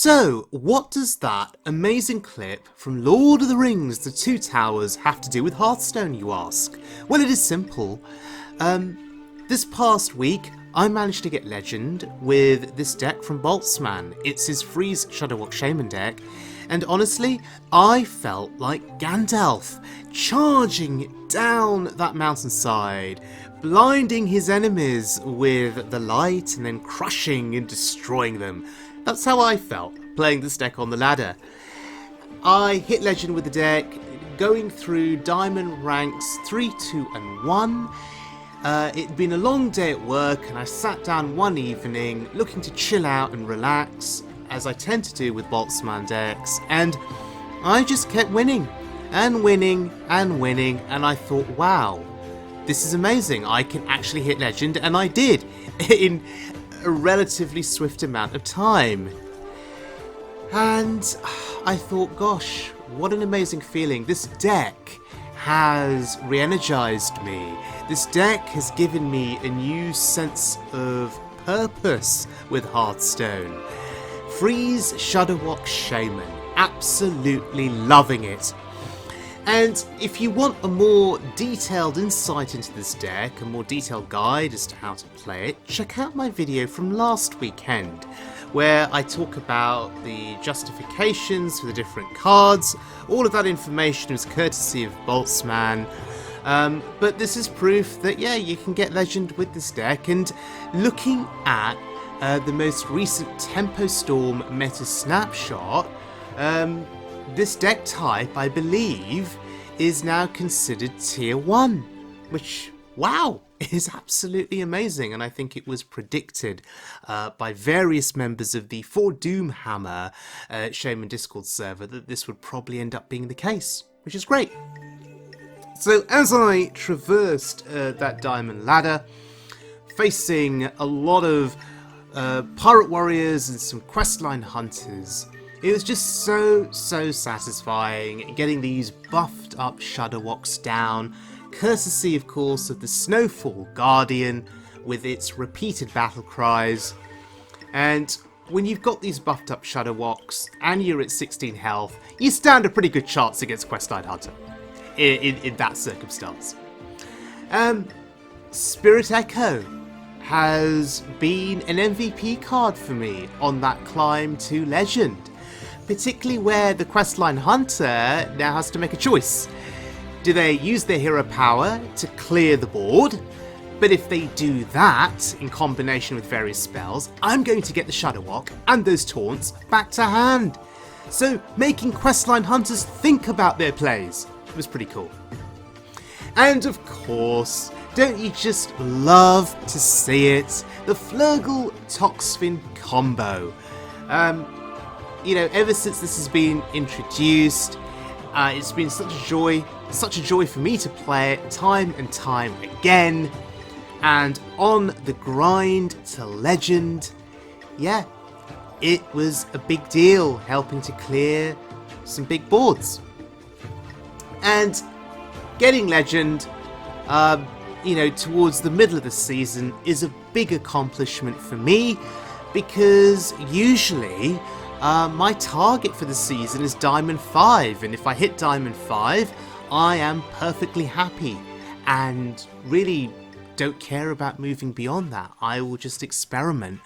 So, what does that amazing clip from Lord of the Rings, The Two Towers, have to do with Hearthstone, you ask? Well, it is simple. This past week, I managed to get Legend with this deck from Boltzmann. It's his Freeze Shudderwock Shaman deck, and honestly, I felt like Gandalf, charging down that mountainside, blinding his enemies with the light and then crushing and destroying them. That's how I felt playing this deck on the ladder. I hit Legend with the deck, going through Diamond ranks 3, 2 and 1. It'd been a long day at work and I sat down one evening looking to chill out and relax, as I tend to do with Boltzmann decks, and I just kept winning and winning and winning, and I thought, wow, this is amazing, I can actually hit Legend, and I did in a relatively swift amount of time. And I thought, gosh, what an amazing feeling. This deck has re-energized me. This deck has given me a new sense of purpose with Hearthstone. Freeze Shudderwock Shaman. Absolutely loving it. And if you want a more detailed insight into this deck, a more detailed guide as to how to play it, check out my video from last weekend, where I talk about the justifications for the different cards. All of that information is courtesy of Boltzmann. But this is proof that, yeah, you can get Legend with this deck. And looking at the most recent Tempo Storm meta snapshot, this deck type, I believe, is now considered tier 1, which, wow, is absolutely amazing. And I think it was predicted by various members of the For Doomhammer Shaman Discord server that this would probably end up being the case, which is great. So as I traversed that diamond ladder, facing a lot of pirate warriors and some questline hunters, it was just so satisfying getting these buffed up Shudderwocks down, courtesy of course of the Snowfall Guardian with its repeated battle cries. And when you've got these buffed up Shudderwocks and you're at 16 health, you stand a pretty good chance against questline hunter in that circumstance. Spirit Echo has been an MVP card for me on that climb to Legend, particularly where the questline hunter now has to make a choice. Do they use their hero power to clear the board? But if they do that in combination with various spells, I'm going to get the Shudderwock and those taunts back to hand. So making questline hunters think about their plays was pretty cool. And of course, don't you just love to see it? The Flurgle Toxfin combo. You know, ever since this has been introduced, it's been such a joy for me to play it time and time again. And on the grind to Legend, yeah, it was a big deal helping to clear some big boards. And getting Legend, you know, towards the middle of the season is a big accomplishment for me, because usually my target for the season is Diamond 5, and if I hit Diamond 5, I am perfectly happy and really don't care about moving beyond that. I will just experiment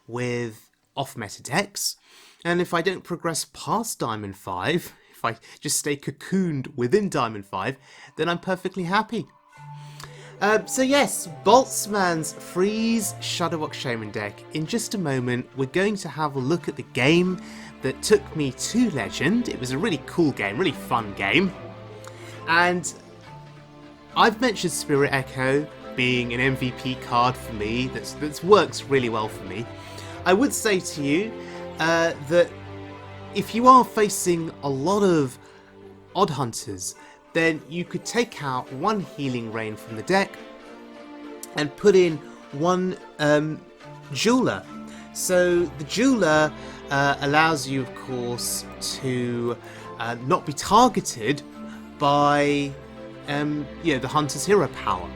with off-meta decks, and if I don't progress past Diamond 5, if I just stay cocooned within Diamond 5, then I'm perfectly happy. So yes, Boltzmann's Freeze Shudderwock Shaman deck. In just a moment, we're going to have a look at the game that took me to Legend. It was a really cool game, really fun game. And I've mentioned Spirit Echo being an MVP card for me, that works really well for me. I would say to you that if you are facing a lot of odd hunters, then you could take out one Healing Rain from the deck and put in one Jeweler. So the Jeweler allows you, of course, to not be targeted by the hunter's hero power,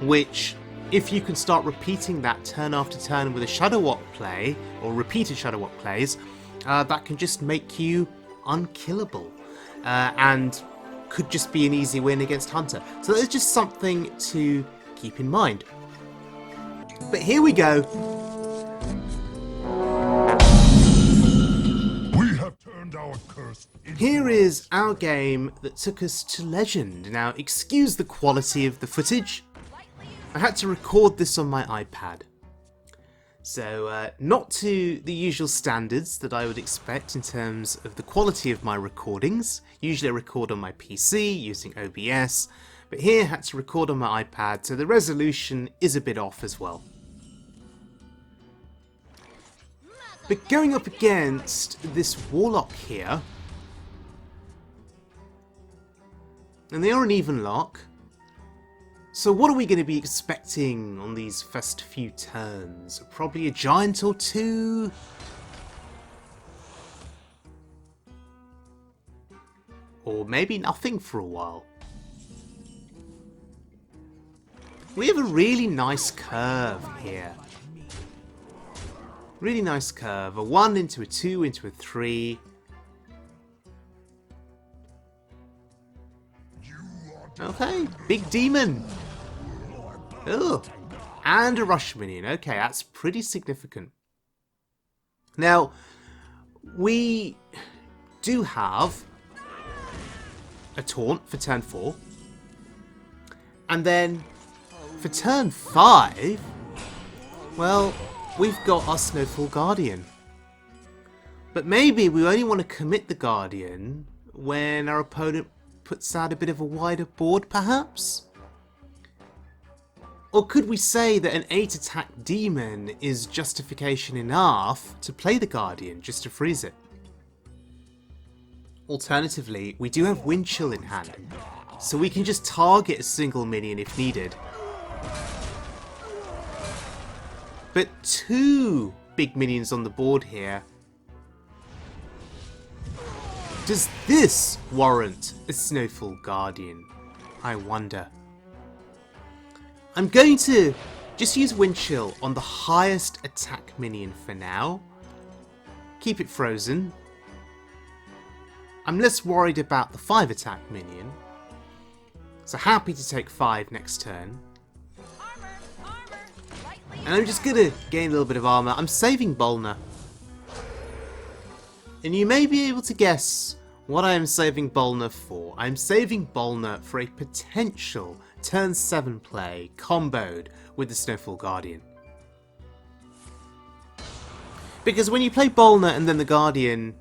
which, if you can start repeating that turn after turn with a Shudderwock play, or repeated Shudderwock plays, that can just make you unkillable and could just be an easy win against Hunter. So that's just something to keep in mind. But here we go. We have turned our curse into Here is our game that took us to Legend. Now, excuse the quality of the footage. I had to record this on my iPad. So, not to the usual standards that I would expect in terms of the quality of my recordings. Usually I record on my PC using OBS, but here I had to record on my iPad, so the resolution is a bit off as well. But going up against this Warlock here, and they are an even lock, so what are we going to be expecting on these first few turns? Probably a giant or two? Or maybe nothing for a while. We have a really nice curve here. Really nice curve. A 1 into a 2 into a 3. Okay, big demon. Oh, and a rush minion. Okay, that's pretty significant. Now, we do have a taunt for turn 4. And then for turn 5, well, we've got our Snowfall Guardian. But maybe we only want to commit the Guardian when our opponent puts out a bit of a wider board, perhaps? Or could we say that an 8 attack demon is justification enough to play the Guardian just to freeze it? Alternatively, we do have Wind Chill in hand, so we can just target a single minion if needed. But 2 big minions on the board here. Does this warrant a Snowfall Guardian? I wonder. I'm going to just use Wind Chill on the highest attack minion for now. Keep it frozen. I'm less worried about the 5 attack minion. So happy to take 5 next turn. And I'm just going to gain a little bit of armor. I'm saving Bolner. And you may be able to guess what I am saving Bolner for. I'm saving Bolner for a potential turn 7 play comboed with the Snowfall Guardian. Because when you play Bolner and then the Guardian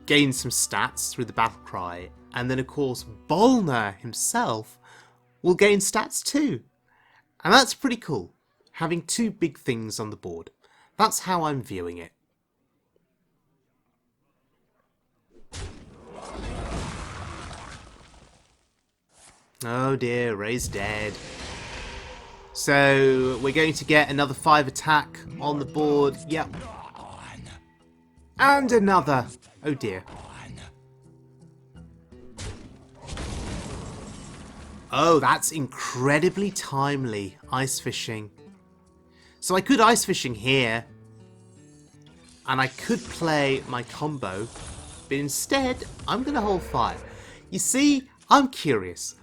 gains some stats through the battle cry, and then of course Bolner himself will gain stats too. And that's pretty cool, having 2 big things on the board. That's how I'm viewing it. Oh dear, Ray's dead. So we're going to get another 5 attack on the board. Yep. And another. Oh dear. Oh, that's incredibly timely. Ice fishing. So I could ice fishing here. And I could play my combo. But instead, I'm going to hold fire. You see, I'm curious.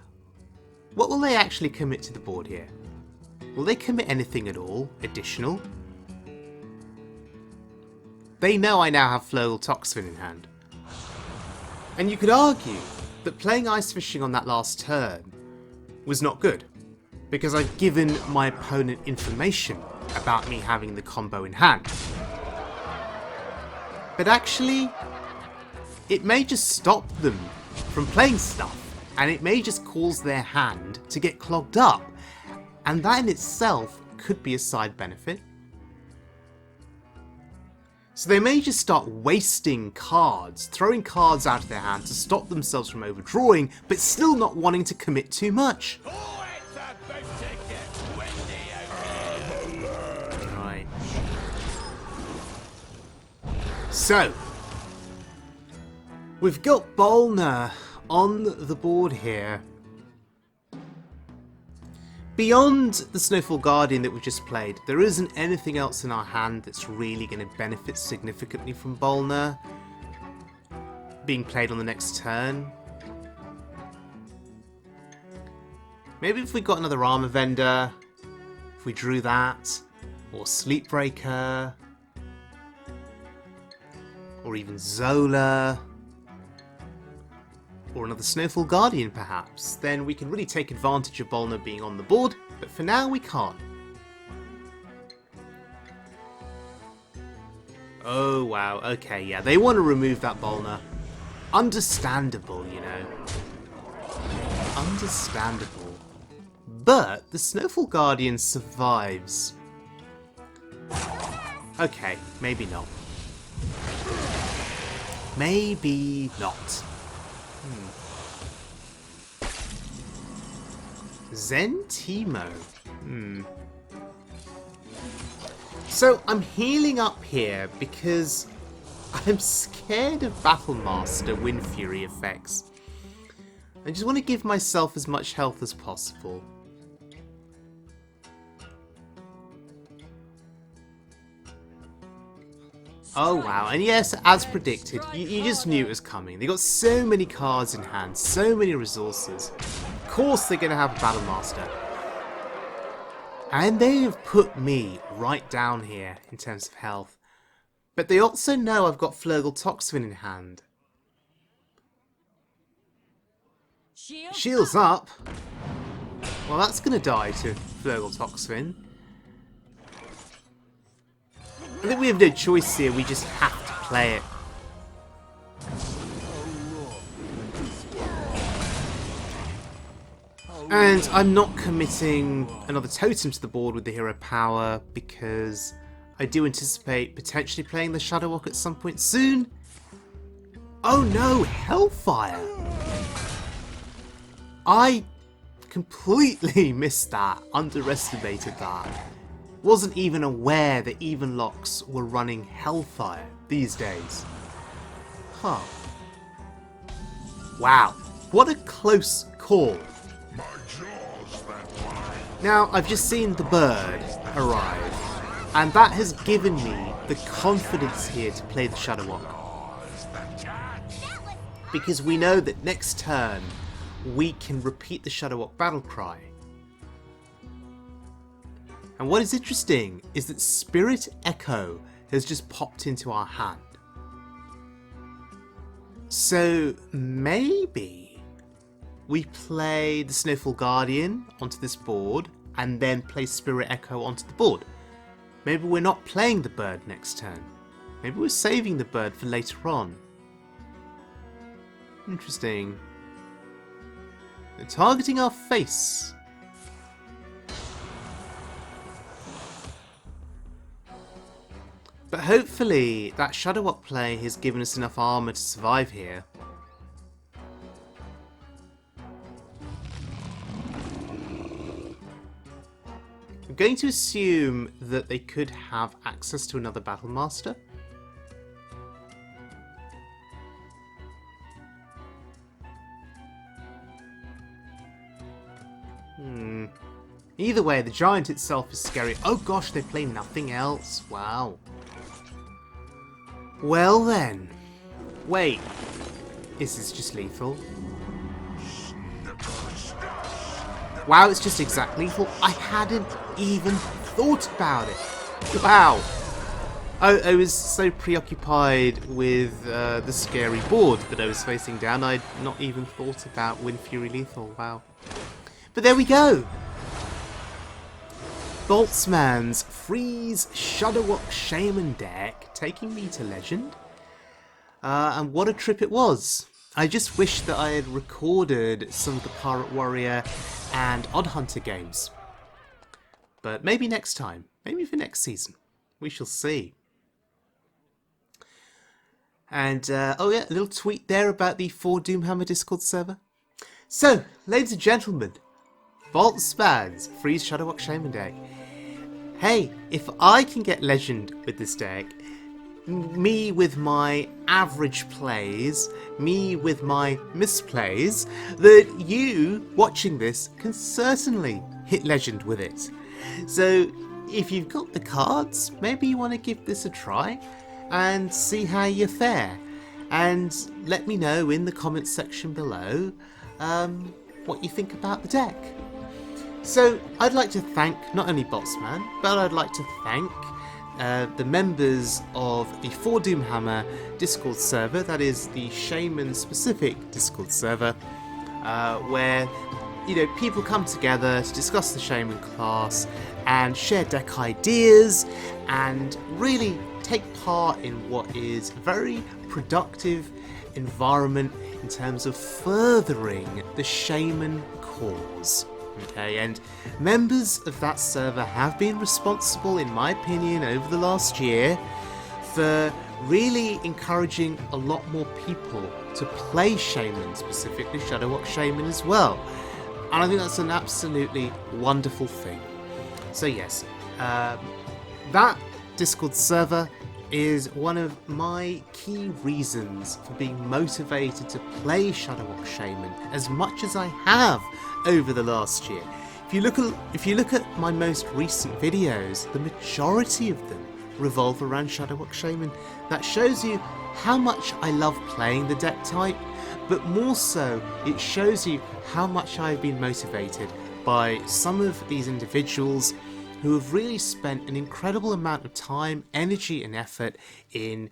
What will they actually commit to the board here? Will they commit anything at all additional? They know I now have Floral Toxin in hand. And you could argue that playing Ice Fishing on that last turn was not good, because I've given my opponent information about me having the combo in hand. But actually, it may just stop them from playing stuff. And it may just cause their hand to get clogged up. And that in itself could be a side benefit. So they may just start wasting cards, throwing cards out of their hand to stop themselves from overdrawing, but still not wanting to commit too much. Right. So, we've got Bolner on the board here. Beyond the Snowfall Guardian that we just played, there isn't anything else in our hand that's really going to benefit significantly from Bolner being played on the next turn. Maybe if we got another Armor Vendor, if we drew that, or Sleepbreaker, or even Zola, or another Snowfall Guardian perhaps, then we can really take advantage of Bolner being on the board, but for now we can't. Oh wow, okay, yeah, they want to remove that Bolner. Understandable, you know. Understandable. But the Snowfall Guardian survives. Okay, maybe not. Maybe not. Zentimo. So I'm healing up here because I'm scared of Battlemaster Wind Fury effects. I just want to give myself as much health as possible. Oh wow, and yes, as predicted, you just knew it was coming. They got so many cards in hand, so many resources. Of course they're going to have a Battlemaster. And they have put me right down here in terms of health. But they also know I've got Flurgle Toxvin in hand. Shields up? Well, that's going to die to Flurgle Toxvin. I think we have no choice here, we just have to play it. And I'm not committing another totem to the board with the hero power because I do anticipate potentially playing the Shudderwock at some point soon. Oh no, Hellfire! I completely missed that, underestimated that. Wasn't even aware that even locks were running Hellfire these days. Huh. Wow, what a close call. Now, I've just seen the bird arrive, and that has given me the confidence here to play the Shudderwock. Because we know that next turn, we can repeat the Shudderwock battle cry. And what is interesting is that Spirit Echo has just popped into our hand. So maybe we play the Snowfall Guardian onto this board and then play Spirit Echo onto the board. Maybe we're not playing the bird next turn. Maybe we're saving the bird for later on. Interesting. They're targeting our face. But hopefully that Shudderwock play has given us enough armour to survive here. I'm going to assume that they could have access to another Battlemaster. Either way, the giant itself is scary. Oh gosh, they play nothing else. Wow. Well then. Wait. Is this just lethal? Wow, it's just exact lethal. I hadn't even thought about it. Wow. I was so preoccupied with the scary board that I was facing down, I'd not even thought about Wind Fury lethal. Wow. But there we go. Boltzmann's Freeze Shudderwock Shaman deck taking me to Legend. And what a trip it was. I just wish that I had recorded some of the Pirate Warrior and Odd Hunter games. But maybe next time. Maybe for next season. We shall see. And, oh yeah, a little tweet there about the 4 Doomhammer Discord server. So, ladies and gentlemen, Boltzmann's Freeze Shudderwock Shaman deck. Hey, if I can get Legend with this deck, me with my average plays, me with my misplays, that you watching this can certainly hit legend with it. So if you've got the cards, maybe you want to give this a try and see how you fare. And let me know in the comments section below what you think about the deck. So I'd like to thank not only Boltzmann, but I'd like to thank the members of the For Doomhammer Discord server, that is the Shaman specific Discord server, where people come together to discuss the Shaman class and share deck ideas and really take part in what is a very productive environment in terms of furthering the Shaman cause. Okay, and members of that server have been responsible, in my opinion, over the last year for really encouraging a lot more people to play Shaman, specifically Shudderwock Shaman as well. And I think that's an absolutely wonderful thing. So yes, that Discord server is one of my key reasons for being motivated to play Shudderwock Shaman as much as I have over the last year. If you look at my most recent videos, the majority of them revolve around Shudderwock Shaman. That shows you how much I love playing the deck type, but more so, it shows you how much I've been motivated by some of these individuals who have really spent an incredible amount of time, energy and effort in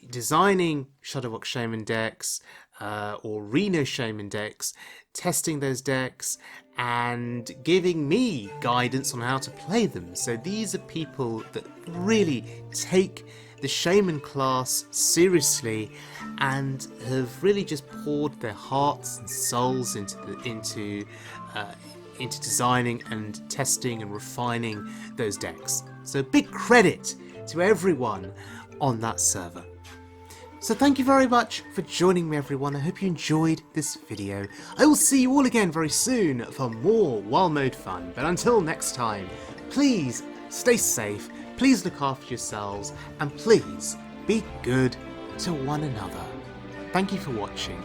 designing Shudderwock Shaman decks or Reno Shaman decks, testing those decks and giving me guidance on how to play them. So these are people that really take the Shaman class seriously and have really just poured their hearts and souls into designing and testing and refining those decks. So big credit to everyone on that server. So thank you very much for joining me, everyone. I hope you enjoyed this video. I will see you all again very soon for more Wild Mode fun. But until next time, please stay safe, please look after yourselves, and please be good to one another. Thank you for watching.